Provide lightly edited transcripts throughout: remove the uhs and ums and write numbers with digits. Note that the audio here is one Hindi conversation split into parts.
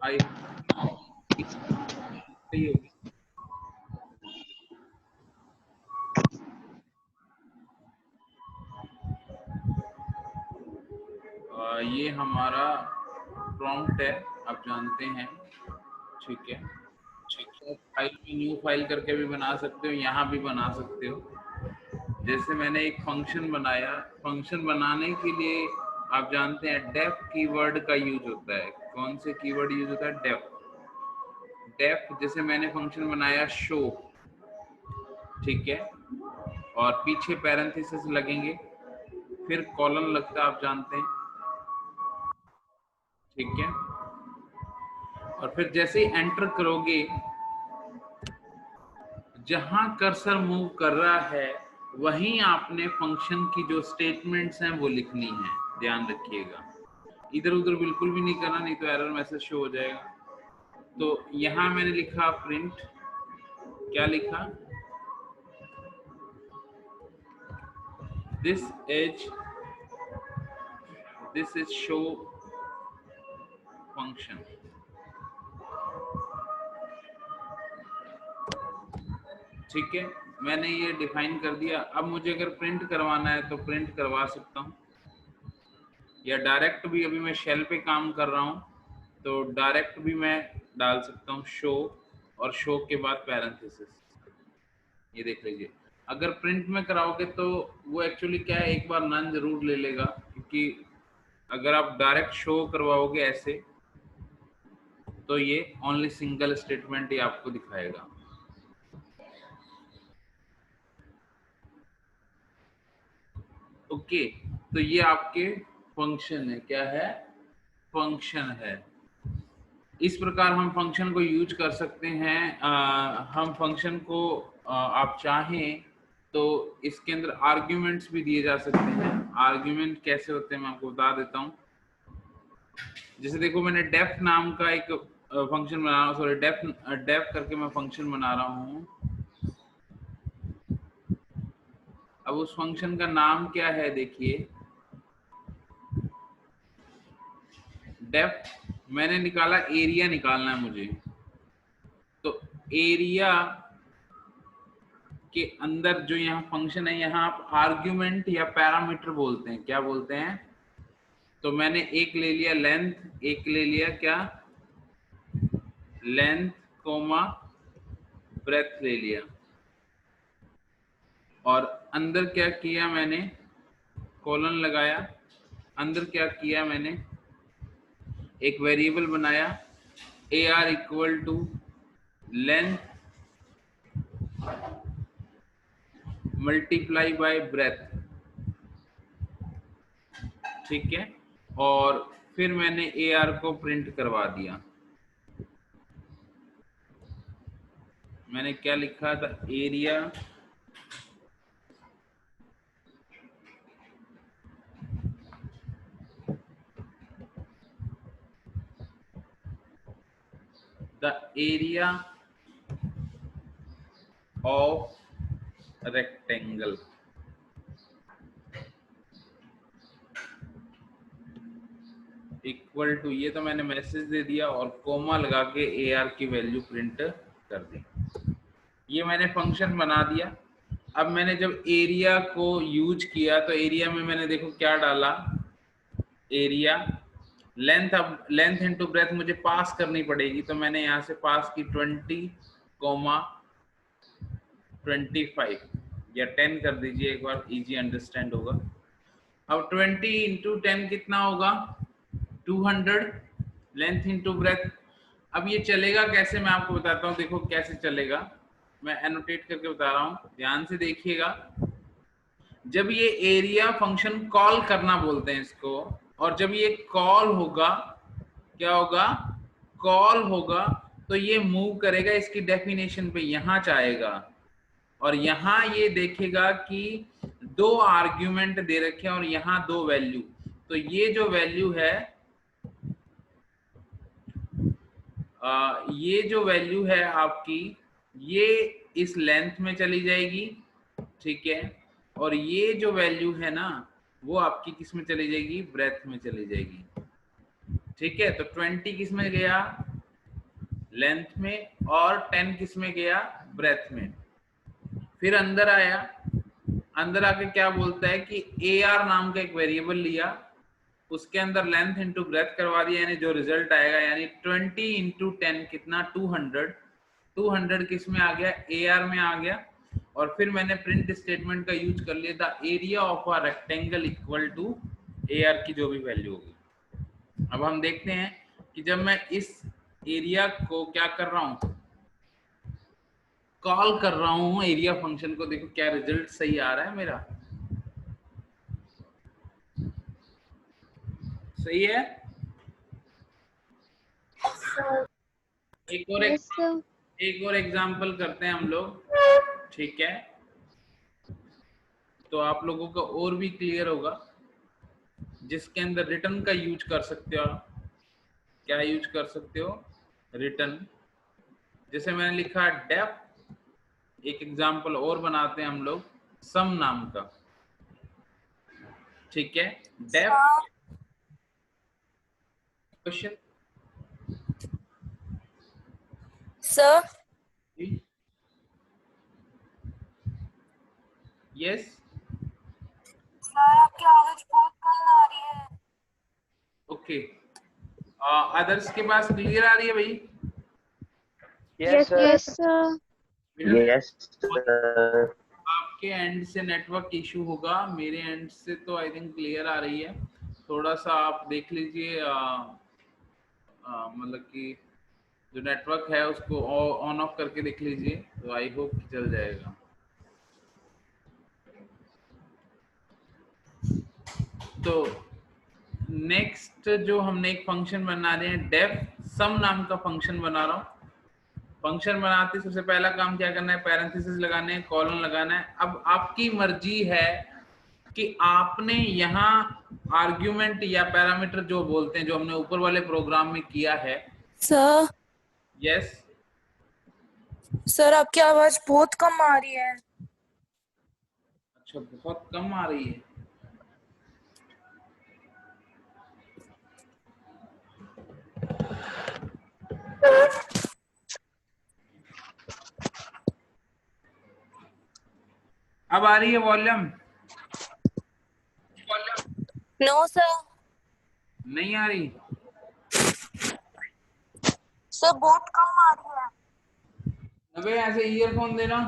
आई सही होगी। ये हमारा प्रॉम्प्ट है, आप जानते हैं, ठीक है। तो फाइल में न्यू फाइल करके भी बना सकते हो, यहाँ भी बना सकते हो। जैसे मैंने एक फंक्शन बनाया, फंक्शन बनाने के लिए आप जानते हैं डेफ कीवर्ड का यूज होता है। कौन से कीवर्ड यूज होता है? डेफ। डेफ जैसे मैंने फंक्शन बनाया शो, ठीक है, और पीछे पैरेंथेसिस लगेंगे, फिर कॉलन लगता है, आप जानते हैं, ठीक है। और फिर जैसे ही एंटर करोगे, जहां कर्सर मूव कर रहा है वहीं आपने फंक्शन की जो स्टेटमेंट्स हैं वो लिखनी है, ध्यान रखिएगा। इधर उधर बिल्कुल भी नहीं करना, नहीं तो एरर मैसेज शो हो जाएगा। तो यहां मैंने लिखा प्रिंट, क्या लिखा? दिस इज शो फंक्शन, ठीक है। मैंने ये डिफाइन कर दिया। अब मुझे अगर प्रिंट करवाना है तो प्रिंट करवा सकता हूँ, या डायरेक्ट भी, अभी मैं शेल पे काम कर रहा हूँ तो डायरेक्ट भी मैं डाल सकता हूँ शो, और शो के बाद पैरेंथेसिस। ये देख लीजिए। अगर प्रिंट में कराओगे तो वो एक्चुअली क्या है, एक बार नन जरूर ले लेगा, क्योंकि अगर आप डायरेक्ट शो करवाओगे ऐसे तो ये ओनली सिंगल स्टेटमेंट ही आपको दिखाएगा। ओके, तो ये आपके फंक्शन है। क्या है? फंक्शन है। इस प्रकार हम फंक्शन को यूज कर सकते हैं। हम फंक्शन को आप चाहें तो इसके अंदर आर्ग्यूमेंट्स भी दिए जा सकते हैं। आर्ग्यूमेंट कैसे होते हैं मैं आपको बता देता हूँ। जैसे देखो, मैंने डेफ नाम का एक फंक्शन बना रहा हूँ, सॉरी डेफ करके मैं फंक्शन बना रहा हूँ। अब उस फंक्शन का नाम क्या है देखिए, डेफ। मैंने निकाला एरिया, निकालना है मुझे। तो एरिया के अंदर जो यहाँ फंक्शन है, यहाँ आप आर्ग्यूमेंट या पैरामीटर बोलते हैं, क्या बोलते हैं? तो मैंने एक ले लिया लेंथ, एक ले लिया क्या, लेंथ कोमा ब्रेथ ले लिया, और अंदर क्या किया मैंने, कॉलन लगाया। अंदर क्या किया मैंने, एक वेरिएबल बनाया AR equal to length multiply by breadth, ठीक है। और फिर मैंने AR को प्रिंट करवा दिया। मैंने क्या लिखा था, area the area of rectangle equal to, ये तो मैंने मैसेज दे दिया और कोमा लगा के AR की वैल्यू प्रिंट कर दी। ये मैंने फंक्शन बना दिया। अब मैंने जब एरिया को यूज किया तो एरिया में मैंने देखो क्या डाला, एरिया लेंथ। अब लेंथ इनटू ब्रेथ मुझे पास करनी पड़ेगी, तो मैंने यहाँ से पास की 20,25 या 10 कर दीजिए, एक बार इजी अंडरस्टैंड होगा। अब 20 इंटू 10 कितना होगा, 200 लेंथ इंटू ब्रेथ। अब ये चलेगा कैसे, मैं आपको बताता हूँ। देखो कैसे चलेगा, मैं एनोटेट करके बता रहा हूँ, ध्यान से देखिएगा। जब ये एरिया फंक्शन कॉल करना बोलते हैं इसको, और जब ये कॉल होगा, क्या होगा, कॉल होगा, तो ये मूव करेगा इसकी डेफिनेशन पे, यहां जाएगा और यहां ये देखेगा कि दो आर्ग्यूमेंट दे रखे हैं और यहां दो वैल्यू। तो ये जो वैल्यू है, ये जो वैल्यू है आपकी, ये इस लेंथ में चली जाएगी, ठीक है। और ये जो वैल्यू है ना, वो आपकी किस में चली जाएगी, ब्रेथ में चली जाएगी, ठीक है। तो 20 किस में गया, लेंथ में, और 10 किस में गया, ब्रेथ में। फिर अंदर आया, अंदर आके क्या बोलता है कि AR नाम का एक वेरिएबल लिया, उसके अंदर लेंथ इंटू ब्रेथ करवा दिया, यानी जो रिजल्ट आएगा, यानी 20 इंटू 10 कितना, 200। 200 किस में आ गया, AR में आ गया। और फिर मैंने प्रिंट स्टेटमेंट का यूज कर लिया था, area of a rectangle equal to AR की जो भी वैल्यू होगी। अब हम देखते हैं कि जब मैं इस एरिया को क्या कर रहा हूं, कॉल कर रहा हूं एरिया फंक्शन को, देखो क्या रिजल्ट सही आ रहा है मेरा, सही है। एक और एक और एग्जांपल करते हैं हम लोग, ठीक है, तो आप लोगों का और भी क्लियर होगा, जिसके अंदर रिटर्न का यूज कर सकते हो आप। क्या यूज कर सकते हो, रिटर्न। जैसे मैंने लिखा डेफ, एक एग्जांपल और बनाते हैं हम लोग, सम नाम का, ठीक है, def question. Sir yes sir, आपकी आवाज बहुत कम आ रही है। ओके, अदर्स के पास क्लियर आ रही है भाई? Yes sir. Yes sir. आपके एंड से नेटवर्क इशू होगा, मेरे एंड से तो आई थिंक क्लियर आ रही है। थोड़ा सा आप देख लीजिए, मतलब कि जो नेटवर्क है उसको ऑन ऑफ करके देख लीजिए, तो आई होप कि चल जाएगा। तो नेक्स्ट जो हमने एक फंक्शन बना रहे हैं, डेफ सम नाम का फंक्शन बना रहा हूँ। फंक्शन बनाते सबसे पहला काम क्या करना है, पैरेंथेसिस लगाने हैं, कॉलन लगाना है। अब आपकी मर्जी है कि आपने यहाँ आर्ग्यूमेंट या पैरामीटर जो बोलते हैं, जो हमने ऊपर वाले प्रोग्राम में किया है। सर यस सर, आपकी आवाज बहुत कम आ रही है। अच्छा, बहुत कम आ रही है। अब आ रही है वॉल्यूम? No sir. नहीं आ रही? सर बहुत कम आ रही है। अबे ऐसे ईयरफोन देना।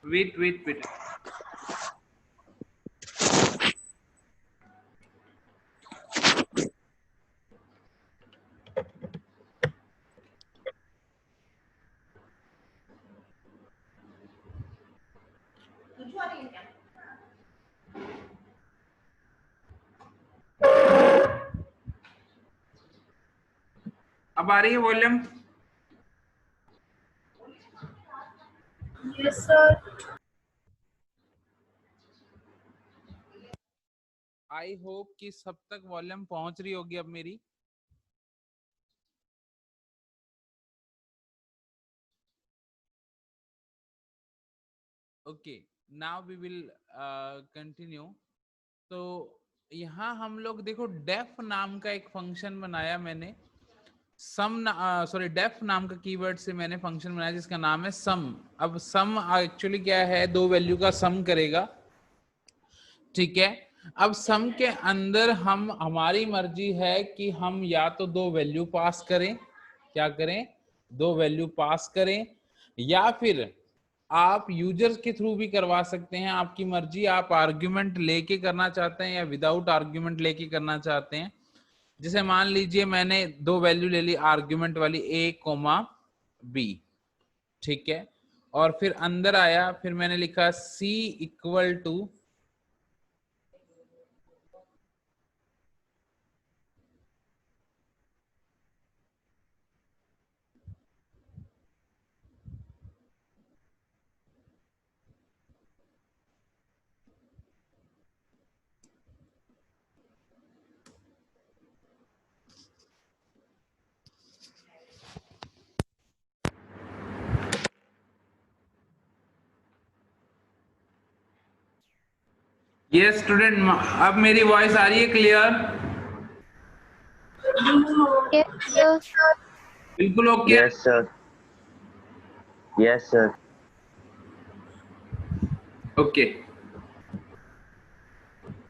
वेट वेट वेट, अब आ रही है volume? Yes sir. I hope कि सब तक वॉल्यूम पहुंच रही होगी अब मेरी। Okay, now we will continue. तो यहाँ हम लोग देखो, डेफ नाम का एक फंक्शन बनाया मैंने, सॉरी डेफ नाम का कीवर्ड से मैंने फंक्शन बनाया जिसका नाम है सम। अब सम एक्चुअली क्या है, दो वैल्यू का सम करेगा, ठीक है। अब सम के अंदर हम, हमारी मर्जी है कि हम या तो दो वैल्यू पास करें, क्या करें, दो वैल्यू पास करें, या फिर आप यूजर्स के थ्रू भी करवा सकते हैं, आपकी मर्जी। आप आर्ग्यूमेंट लेके करना चाहते हैं या विदाउट आर्ग्यूमेंट लेके करना चाहते हैं। जैसे मान लीजिए मैंने दो वैल्यू ले ली आर्ग्यूमेंट वाली, A, B, ठीक है, और फिर अंदर आया, फिर मैंने लिखा C इक्वल टू ये स्टूडेंट, अब मेरी वॉइस आ रही है क्लियर? Yes, sir. बिल्कुल okay. Yes, sir. Yes, sir. Okay,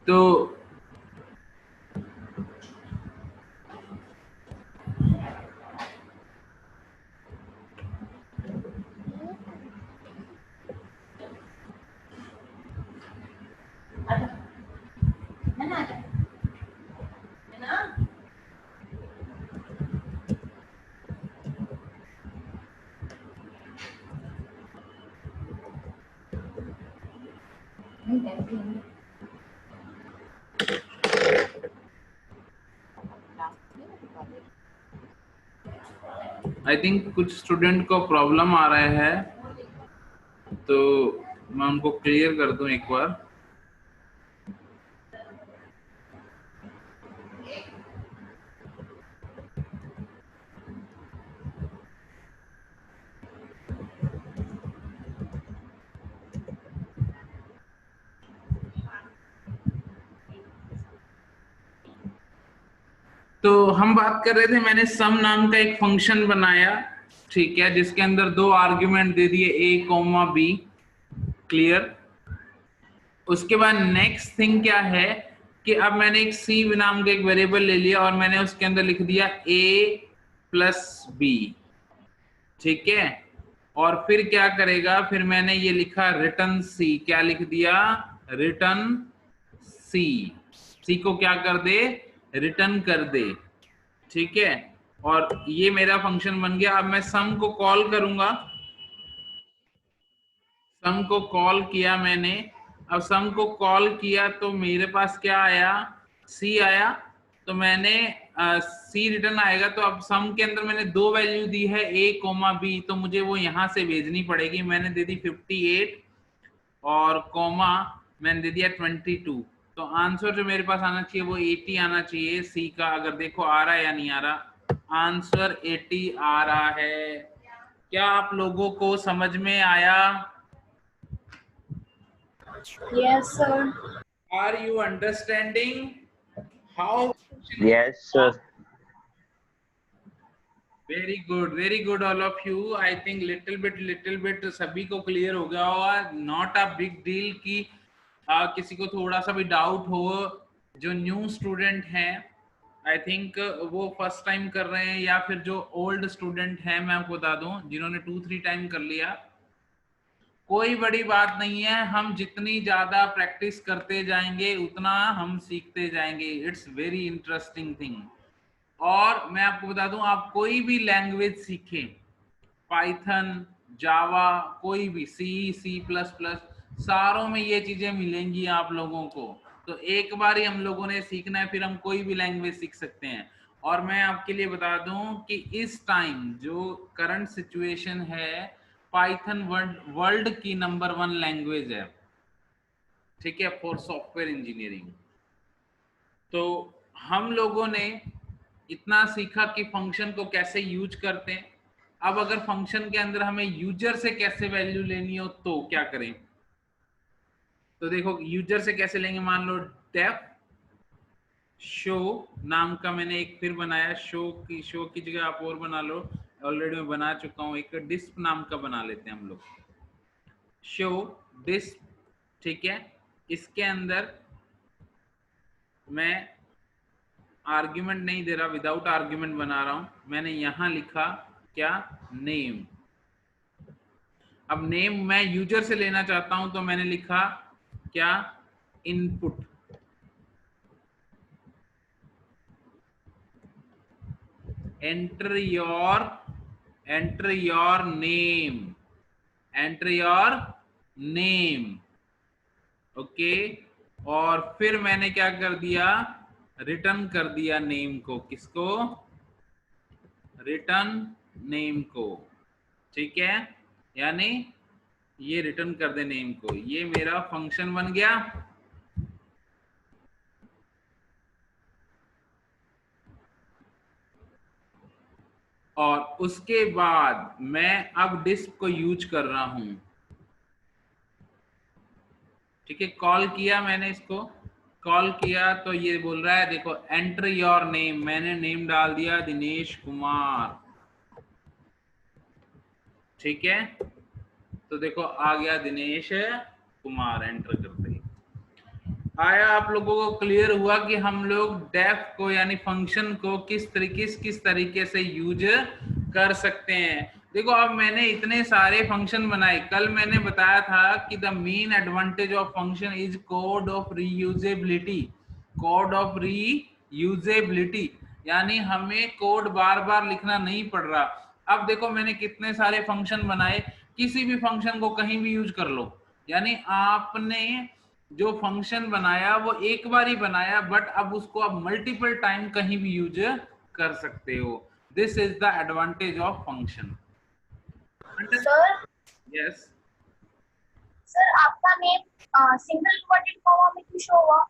तो आई थिंक कुछ स्टूडेंट को प्रॉब्लम आ रहा है, तो मैं उनको क्लियर कर दूं एक बार। तो हम बात कर रहे थे, मैंने सम नाम का एक फंक्शन बनाया, ठीक है, जिसके अंदर दो आर्ग्यूमेंट दे दिए a कॉमा b। क्लियर। उसके बाद नेक्स्ट थिंग क्या है कि अब मैंने एक c नाम का एक वेरिएबल ले लिया और मैंने उसके अंदर लिख दिया a प्लस b, ठीक है। और फिर क्या करेगा, फिर मैंने ये लिखा रिटर्न c। क्या लिख दिया? रिटर्न c को क्या कर दे? रिटर्न कर दे, ठीक है। और ये मेरा फंक्शन बन गया। अब मैं सम को कॉल करूंगा, सम को कॉल किया मैंने। अब सम को कॉल किया तो मेरे पास क्या आया? सी आया। तो मैंने सी रिटर्न आएगा। तो अब सम के अंदर मैंने दो वैल्यू दी है a कोमा बी, तो मुझे वो यहां से भेजनी पड़ेगी। मैंने दे दी 58 और कोमा मैंने दे दिया 22। तो आंसर जो मेरे पास आना चाहिए वो 80 आना चाहिए सी का। अगर देखो आ रहा है या नहीं आ रहा, आंसर 80 आ रहा है। क्या आप लोगों को समझ में आया? Yes, sir. Are you understanding how? Yes, sir. Very good all of you. I think little bit सभी को क्लियर हो गया होगा। नॉट अ बिग डील कि किसी को थोड़ा सा भी डाउट हो। जो न्यू स्टूडेंट हैं, आई थिंक वो फर्स्ट टाइम कर रहे हैं, या फिर जो ओल्ड स्टूडेंट हैं, मैं आपको बता दूं, जिन्होंने 2-3 टाइम कर लिया, कोई बड़ी बात नहीं है। हम जितनी ज्यादा प्रैक्टिस करते जाएंगे उतना हम सीखते जाएंगे। It's very interesting thing. और मैं आपको बता दूं, आप कोई भी लैंग्वेज सीखें, पाइथन, जावा, कोई भी, सी प्लस प्लस, सारों में ये चीजें मिलेंगी आप लोगों को। तो एक बार ही हम लोगों ने सीखना है, फिर हम कोई भी लैंग्वेज सीख सकते हैं। और मैं आपके लिए बता दूं कि इस टाइम जो करंट सिचुएशन है, पाइथन वर्ल्ड की नंबर 1 लैंग्वेज है, ठीक है, फॉर सॉफ्टवेयर इंजीनियरिंग। तो हम लोगों ने इतना सीखा कि फंक्शन को कैसे यूज करते हैं। अब अगर फंक्शन के अंदर हमें यूजर से कैसे वैल्यू लेनी हो तो क्या करें? तो देखो यूजर से कैसे लेंगे। मान लो डेफ शो नाम का मैंने एक फिर बनाया। शो की जगह आप और बना लो, ऑलरेडी मैं बना चुका हूं। एक डिस्प नाम का बना लेते हैं हम लोग, शो डिस्प, ठीक है। इसके अंदर मैं आर्ग्यूमेंट नहीं दे रहा, विदाउट आर्ग्यूमेंट बना रहा हूं। मैंने यहां लिखा क्या? नेम। अब नेम मैं यूजर से लेना चाहता हूं, तो मैंने लिखा क्या? Input. Enter your name, enter your name, okay. और फिर मैंने क्या कर दिया? रिटर्न कर दिया नेम को। किसको? रिटर्न नेम को, ठीक है। यानी ये रिटर्न कर दे नेम को। ये मेरा फंक्शन बन गया। और उसके बाद मैं अब डिस्प को यूज कर रहा हूं, ठीक है। कॉल किया मैंने इसको, कॉल किया तो ये बोल रहा है देखो एंटर योर नेम, मैंने नेम डाल दिया दिनेश कुमार, ठीक है। तो देखो आ गया दिनेश कुमार, एंटर करते ही आया। आप लोगों को क्लियर हुआ कि हम लोग डेफ को यानी फंक्शन को किस तरीके से यूज कर सकते हैं। देखो अब मैंने इतने सारे फंक्शन बनाए, कल मैंने बताया था कि the main advantage of function is code of reusability, code of reusability, यानी हमें कोड बार बार लिखना नहीं पड़ रहा। अब देखो मैंने कितने सारे फंक्शन बनाए, किसी भी फंक्शन को कहीं भी यूज कर लो, यानी आपने जो फंक्शन बनाया वो एक बार ही बनाया, बट अब उसको आप मल्टीपल टाइम कहीं भी यूज कर सकते हो। This is the advantage of function. Sir yes sir आपका नेम सिंगल इन्वर्टेड कॉमा में क्यों शो हुआ?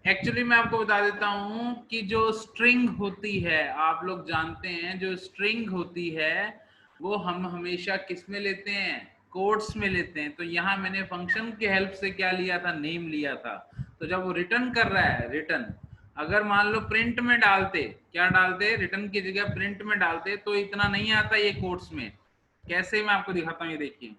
एक्चुअली मैं आपको बता देता हूं कि जो स्ट्रिंग होती है, आप लोग जानते हैं जो स्ट्रिंग होती है वो हम हमेशा किस में लेते हैं, कोट्स में लेते हैं। तो यहाँ मैंने फंक्शन की हेल्प से क्या लिया था, नेम लिया था। तो जब वो रिटर्न कर रहा है, रिटर्न अगर मान लो प्रिंट में डालते, क्या डालते, रिटर्न की जगह प्रिंट में डालते तो इतना नहीं आता ये कोट्स में। कैसे, मैं आपको दिखाता हूँ, ये देखिए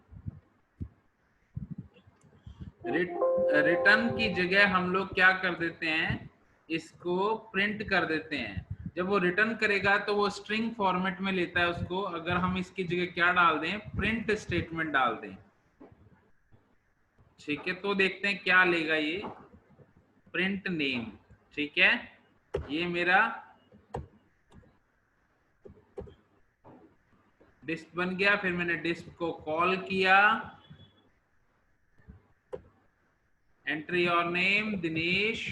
रिटर्न की जगह हम लोग क्या कर देते हैं, इसको प्रिंट कर देते हैं। जब वो रिटर्न करेगा तो वो स्ट्रिंग फॉर्मेट में लेता है उसको। अगर हम इसकी जगह क्या डाल दें, प्रिंट स्टेटमेंट डाल दें, ठीक है, तो देखते हैं क्या लेगा ये, प्रिंट नेम, ठीक है। ये मेरा डिस्क बन गया, फिर मैंने डिस्क को कॉल किया, एंटर योर नेम दिनेश,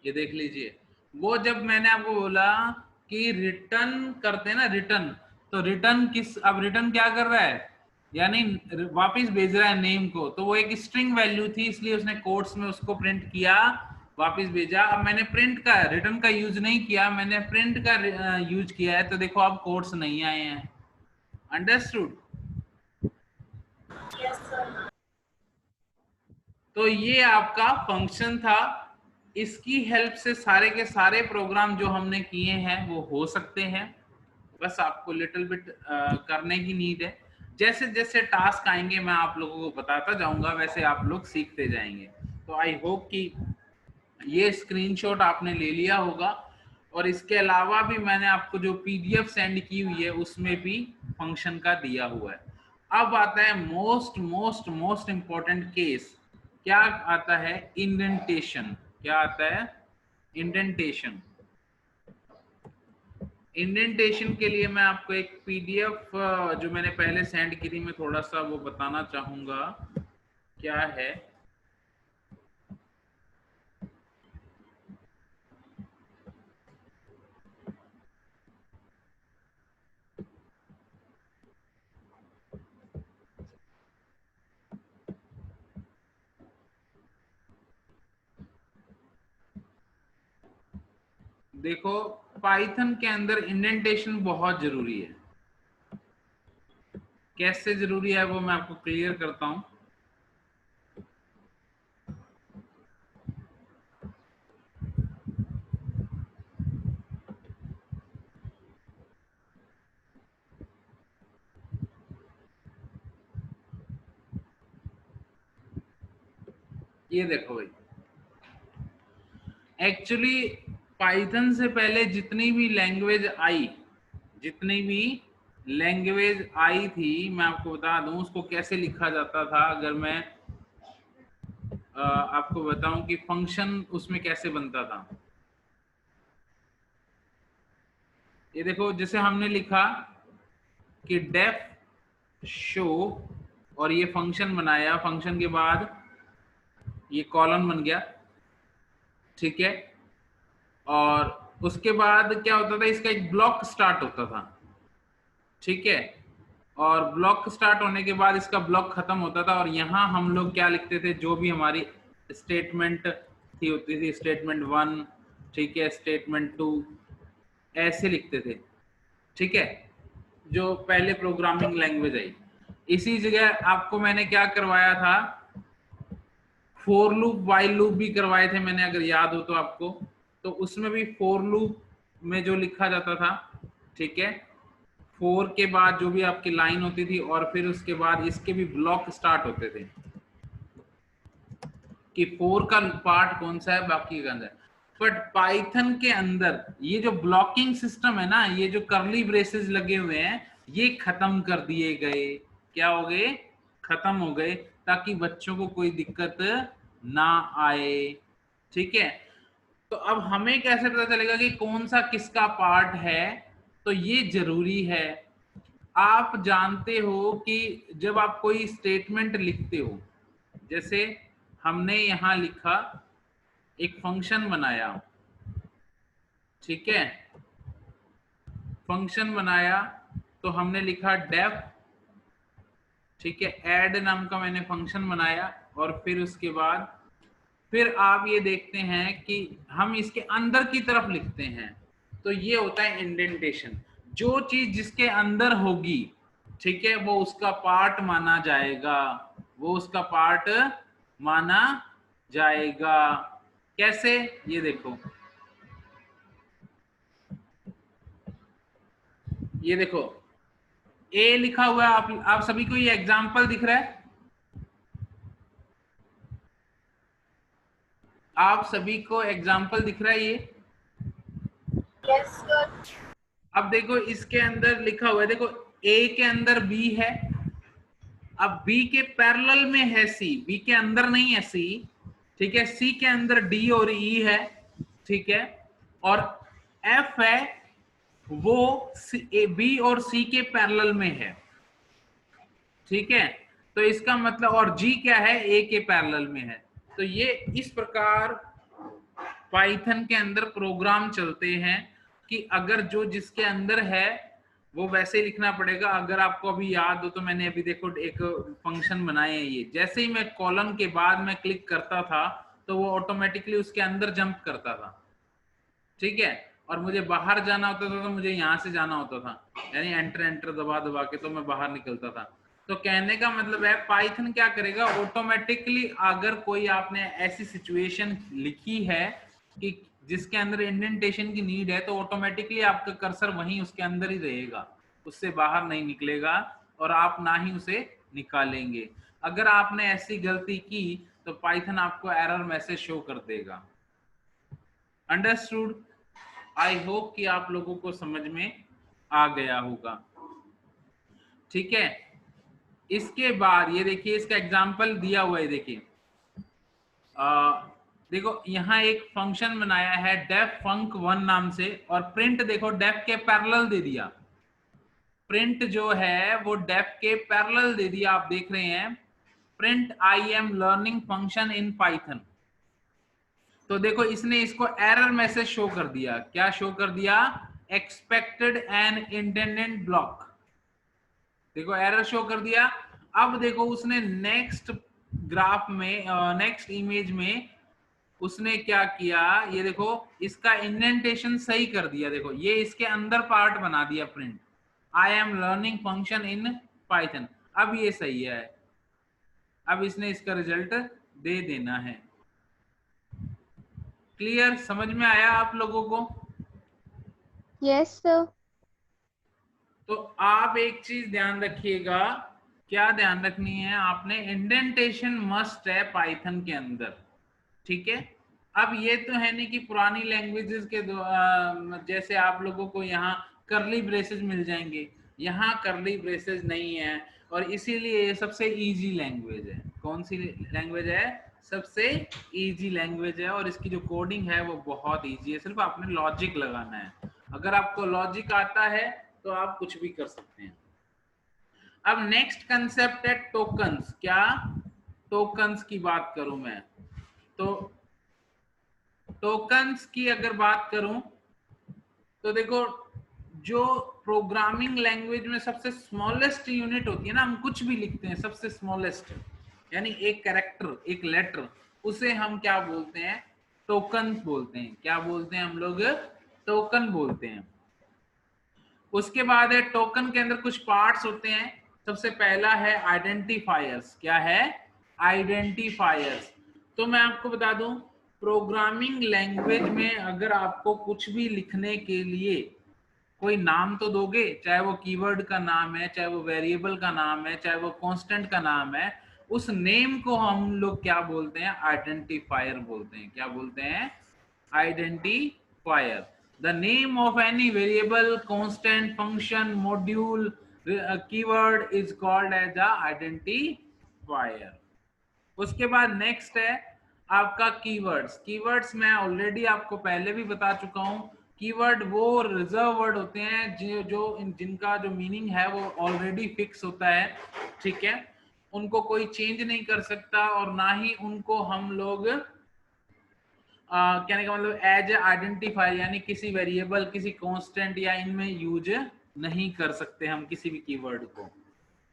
ये देख लीजिए। वो जब मैंने आपको बोला कि रिटर्न करते हैं ना, रिटर्न, तो रिटर्न किस, अब रिटर्न क्या कर रहा है, यानी वापस भेज रहा है नेम को। तो वो एक स्ट्रिंग वैल्यू थी, इसलिए उसने कोट्स में उसको प्रिंट किया, वापस भेजा। अब मैंने प्रिंट का, रिटर्न का यूज नहीं किया, मैंने प्रिंट का यूज किया है, तो देखो अब कोट्स नहीं आए हैं। अंडरस्टूड? Yes sir. तो ये आपका फंक्शन था, इसकी हेल्प से सारे के सारे प्रोग्राम जो हमने किए हैं वो हो सकते हैं। बस आपको लिटिल बिट करने की नीड है। जैसे जैसे टास्क आएंगे मैं आप लोगों को बताता जाऊंगा, वैसे आप लोग सीखते जाएंगे। तो आई होप कि ये स्क्रीनशॉट आपने ले लिया होगा, और इसके अलावा भी मैंने आपको जो पीडीएफ सेंड की हुई है उसमें भी फंक्शन का दिया हुआ है। अब आता है most most most important case, क्या आता है, इंडेंटेशन। क्या आता है, इंडेंटेशन। इंडेंटेशन के लिए मैं आपको एक पीडीएफ जो मैंने पहले सेंड की थी, मैं थोड़ा सा वो बताना चाहूंगा क्या है। देखो पाइथन के अंदर इंडेंटेशन बहुत जरूरी है। कैसे जरूरी है वो मैं आपको क्लियर करता हूं। ये देखो भाई, एक्चुअली पाइथन से पहले जितनी भी लैंग्वेज आई, जितनी भी लैंग्वेज आई थी, मैं आपको बता दूं उसको कैसे लिखा जाता था। अगर मैं आपको बताऊं कि फंक्शन उसमें कैसे बनता था, ये देखो जैसे हमने लिखा कि डेफ शो, और ये फंक्शन बनाया, फंक्शन के बाद ये कॉलम बन गया, ठीक है। और उसके बाद क्या होता था, इसका एक ब्लॉक स्टार्ट होता था, ठीक है। और ब्लॉक स्टार्ट होने के बाद इसका ब्लॉक खत्म होता था, और यहाँ हम लोग क्या लिखते थे, जो भी हमारी स्टेटमेंट थी होती थी, स्टेटमेंट 1, ठीक है, स्टेटमेंट 2, ऐसे लिखते थे, ठीक है। जो पहले प्रोग्रामिंग लैंग्वेज आई, इसी जगह आपको मैंने क्या करवाया था, फोर लूप वाइल लूप भी करवाए थे मैंने, अगर याद हो तो आपको। तो उसमें भी फोर लूप में जो लिखा जाता था, ठीक है, फोर के बाद जो भी आपकी लाइन होती थी और फिर उसके बाद इसके भी ब्लॉक स्टार्ट होते थे कि फोर का पार्ट कौन सा है, बाकी का है। बट पाइथन के अंदर ये जो ब्लॉकिंग सिस्टम है ना, ये जो कर्ली ब्रेसेस लगे हुए हैं, ये खत्म कर दिए गए। क्या हो गए? खत्म हो गए, ताकि बच्चों को कोई दिक्कत ना आए। ठीक है, तो अब हमें कैसे पता चलेगा कि कौन सा किसका पार्ट है? तो ये जरूरी है। आप जानते हो कि जब आप कोई स्टेटमेंट लिखते हो, जैसे हमने यहां लिखा, एक फंक्शन बनाया, ठीक है, फंक्शन बनाया, तो हमने लिखा डेफ, ठीक है, ऐड नाम का मैंने फंक्शन बनाया, और फिर उसके बाद फिर आप ये देखते हैं कि हम इसके अंदर की तरफ लिखते हैं, तो ये होता है इंडेंटेशन। जो चीज जिसके अंदर होगी, ठीक है, वो उसका पार्ट माना जाएगा, वो उसका पार्ट माना जाएगा। कैसे? ये देखो, ये देखो ए लिखा हुआ है, आप सभी को ये एग्जाम्पल दिख रहा है? आप सभी को एग्जाम्पल दिख रहा है ये? Yes sir. अब देखो इसके अंदर लिखा हुआ है, देखो ए के अंदर बी है, अब बी के पैरेलल में है सी, बी के अंदर नहीं है सी, ठीक है, सी के अंदर डी और ई है, ठीक है, और एफ है, वो बी और सी के पैरेलल में है, ठीक है। तो इसका मतलब, और जी क्या है? ए के पैरेलल में है। तो ये इस प्रकार पाइथन के अंदर प्रोग्राम चलते हैं कि अगर जो जिसके अंदर है वो वैसे ही लिखना पड़ेगा। अगर आपको अभी याद हो तो मैंने अभी देखो एक फंक्शन बनाए हैं, ये जैसे ही मैं कॉलम के बाद में क्लिक करता था तो वो ऑटोमेटिकली उसके अंदर जंप करता था, ठीक है, और मुझे बाहर जाना होता था तो मुझे यहाँ से जाना होता था, यानी एंटर एंटर दबा दबा के तो मैं बाहर निकलता था। तो कहने का मतलब है पाइथन क्या करेगा, ऑटोमेटिकली अगर कोई आपने ऐसी सिचुएशन लिखी है कि जिसके अंदर इंडेंटेशन की नीड है, तो ऑटोमेटिकली आपका कर्सर वहीं उसके अंदर ही रहेगा, उससे बाहर नहीं निकलेगा और आप ना ही उसे निकालेंगे। अगर आपने ऐसी गलती की तो पाइथन आपको एरर मैसेज शो कर देगा। अंडरस्टूड? आई होप कि आप लोगों को समझ में आ गया होगा, ठीक है। इसके बाद ये देखिए, इसका एग्जांपल दिया हुआ है, देखिए देखो यहाँ एक फंक्शन बनाया है डेफ फंक 1 नाम से, और प्रिंट देखो डेफ के पैरेलल दे दिया, प्रिंट जो है वो डेफ के पैरेलल दे दिया, आप देख रहे हैं, print I am learning function in Python. तो देखो इसने इसको एरर मैसेज शो कर दिया। क्या शो कर दिया? एक्सपेक्टेड एन इंटेंडेंट ब्लॉक, देखो एरर शो कर दिया। अब देखो उसने नेक्स्ट ग्राफ में, नेक्स्ट इमेज में उसने क्या किया, ये देखो इसका इंडेंटेशन सही कर दिया, देखो ये इसके अंदर पार्ट बना दिया, print I am learning function in Python. अब ये सही है, अब इसने इसका रिजल्ट दे देना है। क्लियर? समझ में आया आप लोगों को? Yes sir. तो आप एक चीज ध्यान रखिएगा, क्या ध्यान रखनी है आपने, इंडेंटेशन मस्ट है पाइथन के अंदर, ठीक है। अब ये तो है नहीं कि पुरानी लैंग्वेजेस के जैसे आप लोगों को यहाँ कर्ली ब्रेसेस मिल जाएंगे, यहाँ कर्ली ब्रेसेस नहीं है, और इसीलिए ये सबसे इजी लैंग्वेज है। कौन सी लैंग्वेज है? सबसे इजी लैंग्वेज है, और इसकी जो कोडिंग है वो बहुत इजी है, सिर्फ आपने लॉजिक लगाना है। अगर आपको लॉजिक आता है तो आप कुछ भी कर सकते हैं। अब नेक्स्ट कंसेप्ट है टोकन्स। क्या? टोकन्स की बात करूं मैं, तो टोकन्स की अगर बात करूं तो देखो, जो प्रोग्रामिंग लैंग्वेज में सबसे स्मॉलेस्ट यूनिट होती है ना, हम कुछ भी लिखते हैं सबसे स्मॉलेस्ट, यानी एक कैरेक्टर, एक लेटर, उसे हम क्या बोलते हैं? टोकन बोलते हैं। क्या बोलते हैं हम लोग? टोकन बोलते हैं। उसके बाद है टोकन के अंदर कुछ पार्ट्स होते हैं। सबसे पहला है आइडेंटिफायर्स। क्या है? आइडेंटिफायर्स। तो मैं आपको बता दूं, प्रोग्रामिंग लैंग्वेज में अगर आपको कुछ भी लिखने के लिए कोई नाम तो दोगे, चाहे वो कीवर्ड का नाम है, चाहे वो वेरिएबल का नाम है, चाहे वो कांस्टेंट का नाम है, उस नेम को हम लोग क्या बोलते हैं? आइडेंटिफायर बोलते हैं। क्या बोलते हैं? Identifier. The name of any variable, constant, function, module, keyword is called as a identifier. उसके बाद नेक्स्ट है आपका कीवर्ड्स। कीवर्ड्स मैं ऑलरेडी आपको पहले भी बता चुका हूं। कीवर्ड वो रिजर्व वर्ड होते हैं जिनका जो मीनिंग है वो ऑलरेडी फिक्स होता है, ठीक है, उनको कोई चेंज नहीं कर सकता, और ना ही उनको हम लोग कहने का मतलब एज आइडेंटिफायर यानी किसी वेरिएबल, किसी कांस्टेंट या इनमें यूज नहीं कर सकते हम किसी भी कीवर्ड को,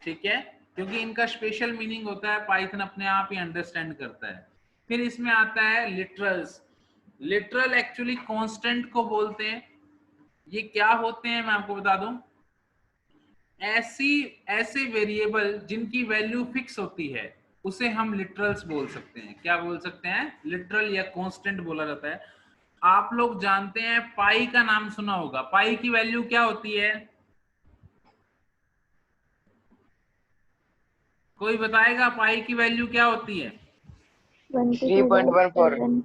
ठीक है, क्योंकि इनका स्पेशल मीनिंग होता है, पाइथन अपने आप ही अंडरस्टैंड करता है। फिर इसमें आता है लिटरल्स। लिटरल एक्चुअली कांस्टेंट को बोलते हैं। ये क्या होते हैं मैं आपको बता दूं, ऐसे वेरिएबल जिनकी वैल्यू फिक्स होती है उसे हम लिटरल्स बोल सकते हैं। क्या बोल सकते हैं? लिटरल या कांस्टेंट बोला जाता है। आप लोग जानते हैं, पाई का नाम सुना होगा। पाई की वैल्यू क्या होती है? कोई बताएगा पाई की वैल्यू क्या होती है? 3.14।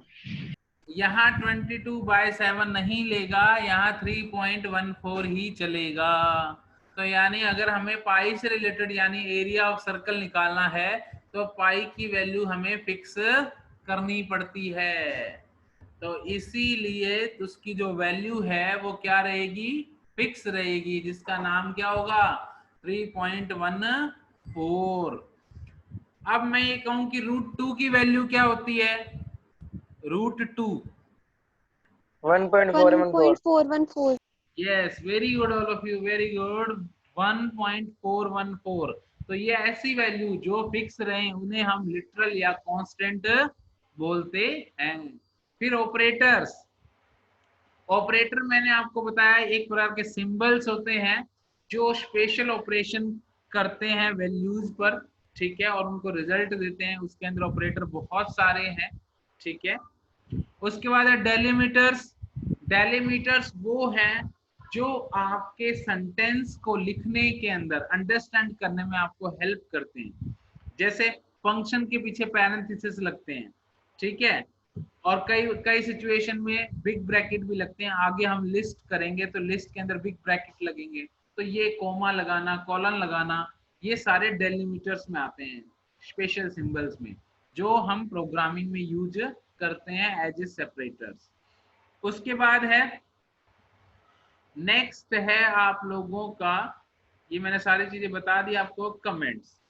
यहाँ 22/7 नहीं लेगा, यहाँ 3.14 ही चलेगा। तो यानी अगर हमें पाई से रिलेटेड यानी एरिया ऑफ सर्कल निकालना है तो पाई की वैल्यू हमें फिक्स करनी पड़ती है। तो इसीलिए उसकी जो वैल्यू है वो क्या रहेगी? फिक्स रहेगी, जिसका नाम क्या होगा? 3.14। अब मैं ये कहूं कि √2 की वैल्यू क्या होती है? √2 1.414। Yes, very good all of you, very good. 1.414। तो ये ऐसी वैल्यू जो फिक्स रहे उन्हें हम लिटरल या कांस्टेंट बोलते हैं। फिर ऑपरेटर्स। ऑपरेटर मैंने आपको बताया एक प्रकार के सिंबल्स होते हैं जो स्पेशल ऑपरेशन करते हैं वैल्यूज पर, ठीक है, और उनको रिजल्ट देते हैं। उसके अंदर ऑपरेटर बहुत सारे हैं, ठीक है। उसके बाद है डेलिमीटर्स। डेलिमीटर्स वो हैं जो आपके सेंटेंस को लिखने के अंदर अंडरस्टैंड करने में आपको हेल्प करते हैं। जैसे फंक्शन के पीछे पैरेंथेसिस लगते हैं, ठीक है, और कई कई सिचुएशन में बिग ब्रैकेट भी लगते हैं। आगे हम लिस्ट करेंगे तो लिस्ट के अंदर बिग ब्रैकेट लगेंगे, तो ये कोमा लगाना, कॉलन लगाना, ये सारे डेलिमीटर्स में आते हैं, स्पेशल सिंबल्स में, जो हम प्रोग्रामिंग में यूज करते हैं एज ए सेपरेटर्स। उसके बाद है नेक्स्ट है आप लोगों का, ये मैंने सारी चीजें बता दी आपको, कमेंट्स।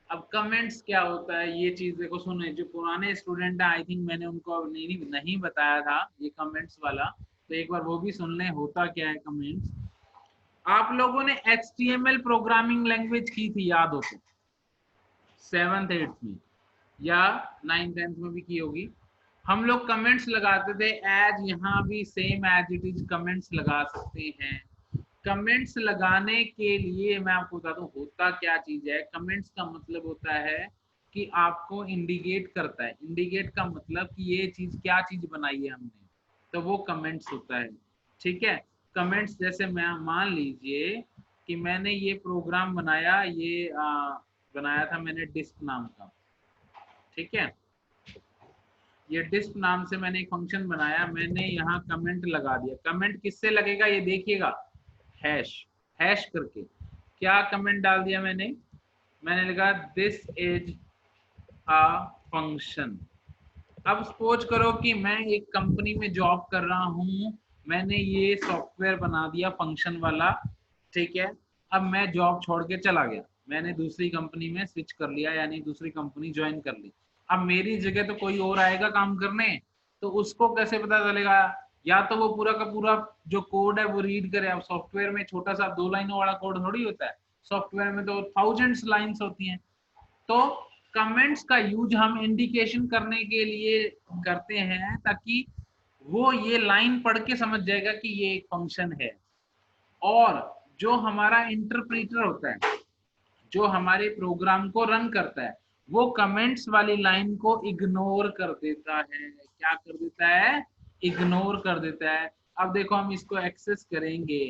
अब कमेंट्स क्या होता है ये चीज देखो, सुने, जो पुराने स्टूडेंट हैं आई थिंक मैंने उनको नहीं बताया था ये कमेंट्स वाला, तो एक बार वो भी सुन लें होता क्या है कमेंट्स। आप लोगों ने HTML प्रोग्रामिंग लैंग्वेज की थी, याद हो तो 7th 8th में या 9th 10th में भी की होगी। हम लोग कमेंट्स लगाते थे, एज यहाँ भी same as it is comments लगा सकते हैं। कमेंट्स लगाने के लिए मैं आपको बता दूं होता क्या चीज है। कमेंट्स का मतलब होता है कि आपको इंडिकेट करता है। इंडिकेट का मतलब कि ये चीज क्या चीज बनाई है हमने, तो वो कमेंट्स होता है, ठीक है। कमेंट्स जैसे मैं मान लीजिए कि मैंने ये प्रोग्राम बनाया, ये बनाया था मैंने डिस्क नाम का, ठीक है, ये डिस्क नाम से मैंने एक फंक्शन बनाया, मैंने यहाँ कमेंट लगा दिया। कमेंट किससे लगेगा ये देखिएगा, हैश हैश करके। क्या कमेंट डाल दिया मैंने लिखा दिस इज अ फंक्शन। अब सपोज करो कि मैं एक कंपनी में जॉब कर रहा हूँ, मैंने ये सॉफ्टवेयर बना दिया फंक्शन वाला, ठीक है। अब मैं जॉब छोड़ के चला गया, मैंने दूसरी कंपनी में स्विच कर लिया, यानी दूसरी कंपनी ज्वाइन कर ली। अब मेरी जगह तो कोई और आएगा काम करने, तो उसको कैसे पता चलेगा? या तो वो पूरा का पूरा जो कोड है वो रीड करे। अब सॉफ्टवेयर में छोटा सा 2 लाइनों वाला कोड थोड़ी होता है, सॉफ्टवेयर में तो थाउजेंड्स लाइन्स होती हैं। तो कमेंट्स का यूज हम इंडिकेशन करने के लिए करते हैं, ताकि वो ये लाइन पढ़ के समझ जाएगा कि ये एक फंक्शन है। और जो हमारा इंटरप्रीटर होता है, जो हमारे प्रोग्राम को रन करता है, वो कमेंट्स वाली लाइन को इग्नोर कर देता है। क्या कर देता है? इग्नोर कर देता है। अब देखो हम इसको एक्सेस करेंगे।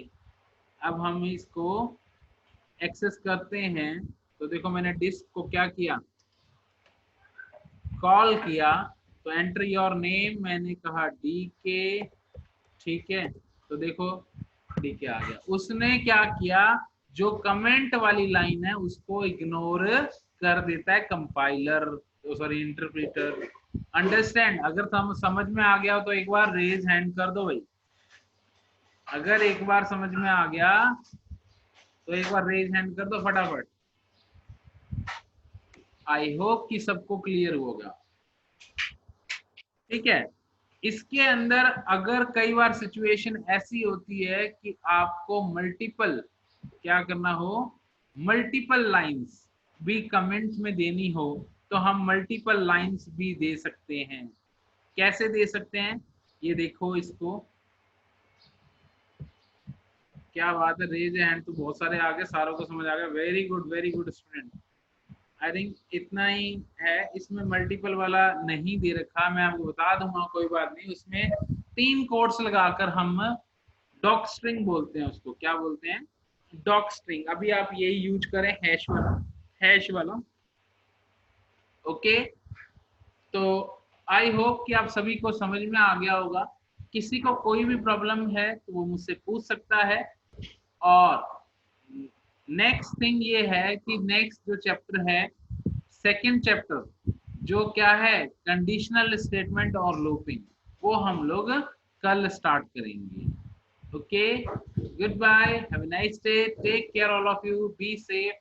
अब हम इसको एक्सेस करते हैं तो देखो मैंने डिस्क को क्या किया, कॉल किया। तो एंटर योर नेम, मैंने कहा DK, ठीक है। तो देखो DK आ गया। उसने क्या किया, जो कमेंट वाली लाइन है उसको इग्नोर कर देता है कंपाइलर, सॉरी इंटरप्रेटर। अंडरस्टैंड? अगर समझ में आ गया हो तो एक बार रेज हैंड कर दो भाई। अगर एक बार समझ में आ गया तो एक बार रेज हैंड कर दो फटाफट। आई होप कि सबको क्लियर होगा, ठीक है। इसके अंदर अगर कई बार सिचुएशन ऐसी होती है कि आपको मल्टीपल क्या करना हो, मल्टीपल लाइंस भी कमेंट्स में देनी हो, तो हम मल्टीपल लाइंस भी दे सकते हैं। कैसे दे सकते हैं ये देखो। इसको क्या बात है, रेज हैंड तो बहुत सारे आ गए, सारों को समझ आ गया। Very good student. I think इतना ही है। इसमें मल्टीपल वाला नहीं दे रखा, मैं आपको बता दूंगा, कोई बात नहीं। उसमें 3 कोट्स लगाकर हम डॉक स्ट्रिंग बोलते हैं उसको। क्या बोलते हैं? Docstring. अभी आप यही यूज करें, हैश वाला, हैश वाला। ओके, तो आई होप कि आप सभी को समझ में आ गया होगा। किसी को कोई भी प्रॉब्लम है तो वो मुझसे पूछ सकता है। और नेक्स्ट थिंग ये है कि नेक्स्ट जो चैप्टर है, सेकंड चैप्टर, जो क्या है, कंडीशनल स्टेटमेंट और लूपिंग, वो हम लोग कल स्टार्ट करेंगे। Okay, goodbye, have a nice day, take care all of you, be safe.